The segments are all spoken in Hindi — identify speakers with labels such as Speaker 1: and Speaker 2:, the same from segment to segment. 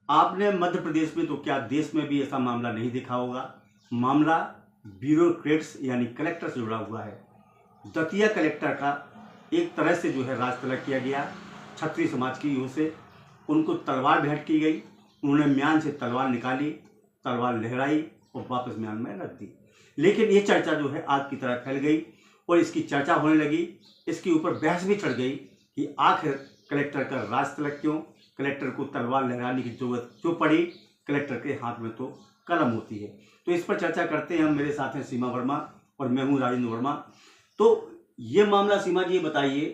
Speaker 1: आपने मध्य प्रदेश में तो क्या देश में भी ऐसा मामला नहीं देखा होगा। मामला ब्यूरोक्रेट्स यानी कलेक्टर से जुड़ा हुआ है। दतिया कलेक्टर का एक तरह से जो है राज तलक किया गया क्षत्रिय समाज की ओर से। उनको तलवार भेंट की गई, उन्होंने म्यान से तलवार निकाली, तलवार लहराई और वापस म्यान में रख दी। लेकिन ये चर्चा जो है आग की तरह फैल गई और इसकी चर्चा होने लगी, इसके ऊपर बहस भी चढ़ गई कि आखिर कलेक्टर का राज तलक क्यों, कलेक्टर को तलवार लहराने की जरूरत क्यों पड़ी, कलेक्टर के हाथ में तो कलम होती है। तो इस पर चर्चा करते हैं हम। मेरे साथ हैं सीमा वर्मा और मैं हूँ राजेंद्र वर्मा। तो ये मामला सीमा जी ये बताइए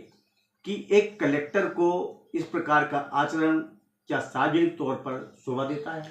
Speaker 1: कि एक कलेक्टर को इस प्रकार का आचरण क्या सार्वजनिक तौर पर शोभा देता है?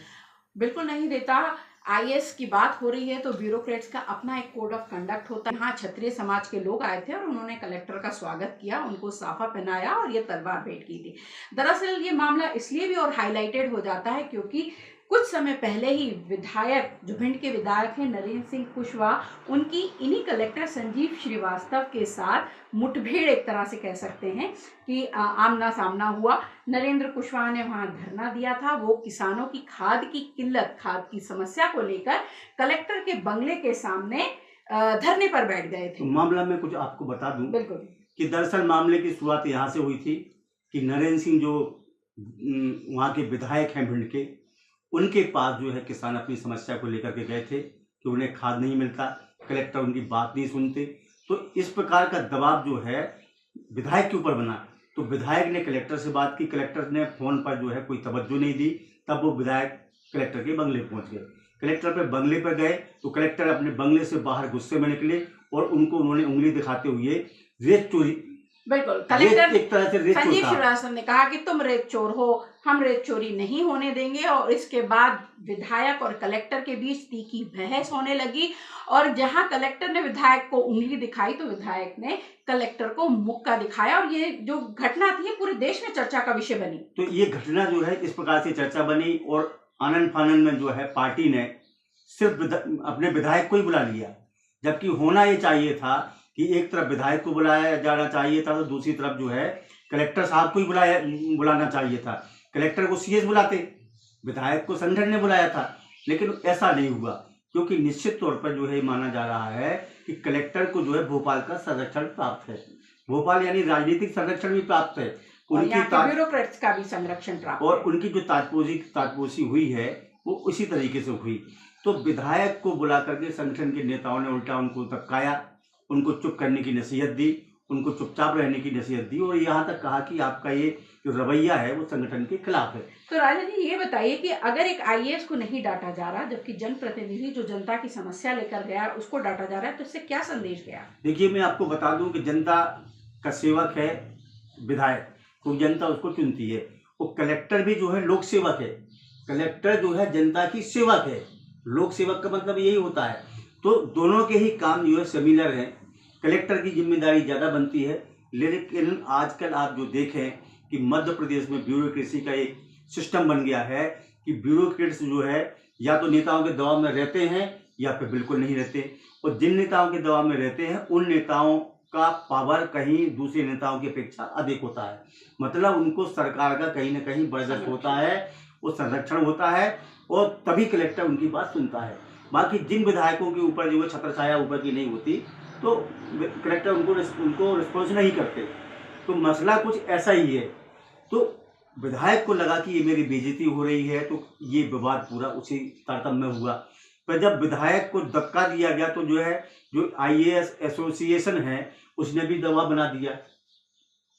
Speaker 2: बिल्कुल नहीं देता। आईएएस की बात हो रही है तो ब्यूरोक्रेट्स का अपना एक कोड ऑफ कंडक्ट होता है। हाँ, क्षत्रिय समाज के लोग आए थे और उन्होंने कलेक्टर का स्वागत किया, उनको साफा पहनाया और ये तलवार भेंट की थी। दरअसल ये मामला इसलिए भी और हाईलाइटेड हो जाता है क्योंकि कुछ समय पहले ही विधायक, जो भिंड के विधायक हैं नरेंद्र सिंह कुशवाहा, उनकी इन्हीं कलेक्टर संजीव श्रीवास्तव के साथ मुठभेड़ एक तरह से कह सकते हैं कि आमना सामना हुआ। नरेंद्र कुशवाहा ने वहां धरना दिया था। वो किसानों की खाद की किल्लत, खाद की समस्या को लेकर कलेक्टर के बंगले के सामने धरने पर बैठ गए थे।
Speaker 1: तो मामला में कुछ आपको बता दूं
Speaker 2: बिल्कुल
Speaker 1: कि दरअसल मामले की शुरुआत यहाँ से हुई थी कि नरेंद्र सिंह जो वहाँ के विधायक हैं भिंड के, उनके पास जो है किसान अपनी समस्या को लेकर के गए थे कि उन्हें खाद नहीं मिलता, कलेक्टर उनकी बात नहीं सुनते। तो इस प्रकार का दबाव जो है विधायक के ऊपर बना। तो विधायक ने कलेक्टर से बात की, कलेक्टर ने फोन पर जो है कोई तवज्जो नहीं दी। तब वो विधायक कलेक्टर के बंगले पहुंच गए। कलेक्टर पे बंगले पर गए तो कलेक्टर अपने बंगले से बाहर गुस्से में निकले और उन्होंने उंगली दिखाते हुए रेत चोरी,
Speaker 2: बिल्कुल कलेक्टर
Speaker 1: एक तरह से रेत
Speaker 2: संजीव श्रीवास्तव ने कहा कि तुम रेत चोर हो, हम रेत चोरी नहीं होने देंगे। और इसके बाद विधायक और कलेक्टर के बीच तीखी बहस होने लगी और जहां कलेक्टर ने विधायक को उंगली दिखाई तो विधायक ने कलेक्टर को मुक्का दिखाया और ये जो घटना थी पूरे देश में चर्चा का विषय बनी।
Speaker 1: तो ये घटना जो है इस प्रकार से चर्चा बनी और आनंद फानंद में जो है पार्टी ने सिर्फ अपने विधायक को ही बुला लिया, जबकि होना ये चाहिए था कि एक तरफ विधायक को बुलाया जाना चाहिए था तो दूसरी तरफ जो है कलेक्टर साहब को ही बुलाना चाहिए था। कलेक्टर को सीएस बुलाते, विधायक को संगठन ने बुलाया था, लेकिन ऐसा नहीं हुआ क्योंकि निश्चित तौर पर जो है माना जा रहा है कि कलेक्टर को जो है भोपाल का संरक्षण प्राप्त है। भोपाल यानी राजनीतिक संरक्षण भी प्राप्त है,
Speaker 2: उनकी ब्यूरोक्रेट्स का भी संरक्षण प्राप्त
Speaker 1: और उनकी जो ताजपोशी हुई है वो उसी तरीके से हुई। तो विधायक को बुला करके संगठन के नेताओं ने उल्टा उनको धक्काया, उनको चुप करने की नसीहत दी, उनको चुपचाप रहने की नसीहत दी और यहाँ तक कहा कि आपका ये जो रवैया है वो संगठन के खिलाफ है।
Speaker 2: तो राजा जी ये बताइए कि अगर एक आईएएस को नहीं डांटा जा रहा जबकि जनप्रतिनिधि जो जनता की समस्या लेकर गया उसको डांटा जा रहा है तो इससे क्या संदेश गया?
Speaker 1: देखिए, मैं आपको बता दूं कि जनता का सेवक है विधायक, तो जनता उसको चुनती है। वो कलेक्टर भी जो है लोक सेवक है, कलेक्टर जो है जनता की सेवक है। लोक सेवक का मतलब यही होता है। तो दोनों के ही काम जो है सिमिलर हैं। कलेक्टर की जिम्मेदारी ज़्यादा बनती है, लेकिन आजकल आप जो देखें कि मध्य प्रदेश में ब्यूरोक्रेसी का एक सिस्टम बन गया है कि ब्यूरोक्रेट्स जो है या तो नेताओं के दबाव में रहते हैं या फिर बिल्कुल नहीं रहते, और जिन नेताओं के दबाव में रहते हैं उन नेताओं का पावर कहीं दूसरे नेताओं की अपेक्षा अधिक होता है। मतलब उनको सरकार का कहीं ना कहीं बर्दाश्त होता है, वो संरक्षण होता है और तभी कलेक्टर उनकी बात सुनता है। बाकी जिन विधायकों के ऊपर जो है छत्र छाया ऊपर की नहीं होती तो कलेक्टर उनको रिस्पॉन्स नहीं करते। तो मसला कुछ ऐसा ही है। तो विधायक को लगा कि ये मेरी बेइज्जती हो रही है, तो ये विवाद पूरा उसी तारतम्य में हुआ। पर जब विधायक को धक्का दिया गया तो जो है जो आईएएस एसोसिएशन है उसने भी दबाव बना दिया।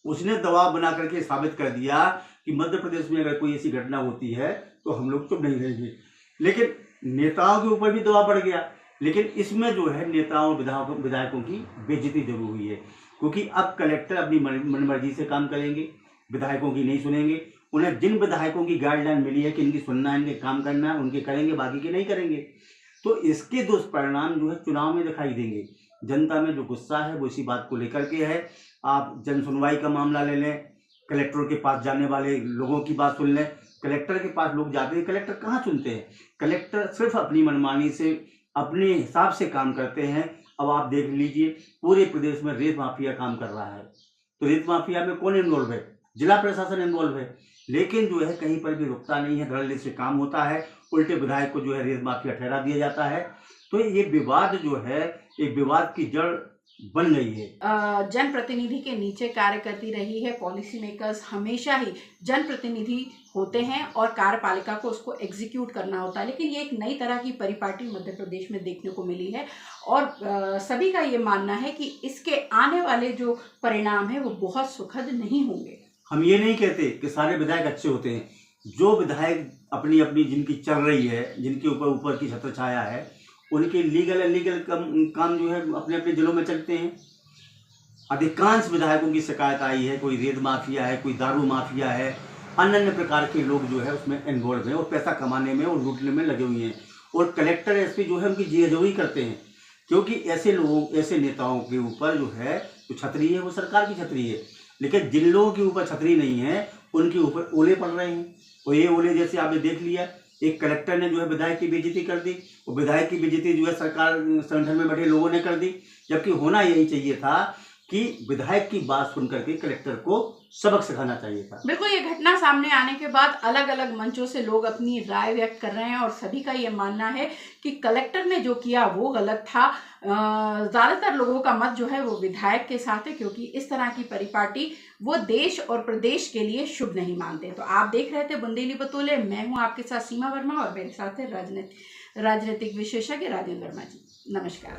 Speaker 1: उसने दबाव बना करके साबित कर दिया कि मध्य प्रदेश में अगर कोई ऐसी घटना होती है तो हम लोग चुप नहीं रहेंगे। लेकिन नेताओं के ऊपर भी दबाव बढ़ गया। लेकिन इसमें जो है नेताओं विधायकों की बेइज्जती जरूर हुई है, क्योंकि अब कलेक्टर अपनी मनमर्जी से काम करेंगे, विधायकों की नहीं सुनेंगे। उन्हें जिन विधायकों की गाइडलाइन मिली है कि इनकी सुनना है, इनके काम करना है, उनके करेंगे, बाकी के नहीं करेंगे। तो इसके दुष्परिणाम जो है चुनाव में दिखाई देंगे। जनता में जो गुस्सा है वो इसी बात को लेकर के है। आप जन सुनवाई का मामला ले लें, कलेक्टरों के पास जाने वाले लोगों की बात सुन लें। कलेक्टर के पास लोग जाते हैं, कलेक्टर कहाँ सुनते हैं? कलेक्टर सिर्फ अपनी मनमानी से अपने हिसाब से काम करते हैं। अब आप देख लीजिए पूरे प्रदेश में रेत माफिया काम कर रहा है। तो रेत माफिया में कौन इन्वॉल्व है? जिला प्रशासन इन्वॉल्व है। लेकिन जो है कहीं पर भी रुकता नहीं है, धड़ल्ले से काम होता है, उल्टे विधायक को जो है रेत माफिया ठहरा दिया जाता है। तो ये विवाद जो है, एक विवाद की जड़ बन गई है।
Speaker 2: जनप्रतिनिधि के नीचे कार्य करती रही है पॉलिसी मेकर्स, हमेशा ही जनप्रतिनिधि होते हैं और कार्यपालिका को उसको एग्जीक्यूट करना होता है। लेकिन ये एक नई तरह की परिपाटी मध्य प्रदेश में देखने को मिली है और सभी का ये मानना है कि इसके आने वाले जो परिणाम है वो बहुत सुखद नहीं होंगे।
Speaker 1: हम ये नहीं कहते कि सारे विधायक अच्छे होते हैं। जो विधायक अपनी अपनी जिनकी चल रही है, जिनके ऊपर की छत्र छाया है, उनके लीगल इलीगल काम जो है अपने अपने जिलों में चलते हैं। अधिकांश विधायकों की शिकायत आई है, कोई रेत माफिया है, कोई दारू माफिया है, अन्य अन्य प्रकार के लोग जो है उसमें इन्वॉल्व हैं और पैसा कमाने में और लूटने में लगे हुए हैं। और कलेक्टर एसपी जो है उनकी जीएजोई करते हैं, क्योंकि ऐसे लोगों, ऐसे नेताओं के ऊपर जो है जो छतरी है वो सरकार की छतरी है। लेकिन जिन लोगों के ऊपर छतरी नहीं है उनके ऊपर ओले पड़ रहे हैं। और ये ओले जैसे आपने देख लिया, एक कलेक्टर ने जो है विधायक की बेइज्जती कर दी, और विधायक की बेइज्जती जो है सरकार संगठन में बैठे लोगों ने कर दी। जबकि होना यही चाहिए था कि विधायक की बात सुन करके कलेक्टर को सबक सिखाना चाहिए था।
Speaker 2: बिल्कुल, ये घटना सामने आने के बाद अलग अलग मंचों से लोग अपनी राय व्यक्त कर रहे हैं और सभी का ये मानना है कि कलेक्टर ने जो किया वो गलत था। ज़्यादातर लोगों का मत जो है वो विधायक के साथ है, क्योंकि इस तरह की परिपाटी वो देश और प्रदेश के लिए शुभ नहीं मानते। तो आप देख रहे थे बुंदेली बतौले, मैं हूँ आपके साथ सीमा वर्मा और मेरे साथ है राजनीतिक विशेषज्ञ राजेंद्र वर्मा जी। नमस्कार।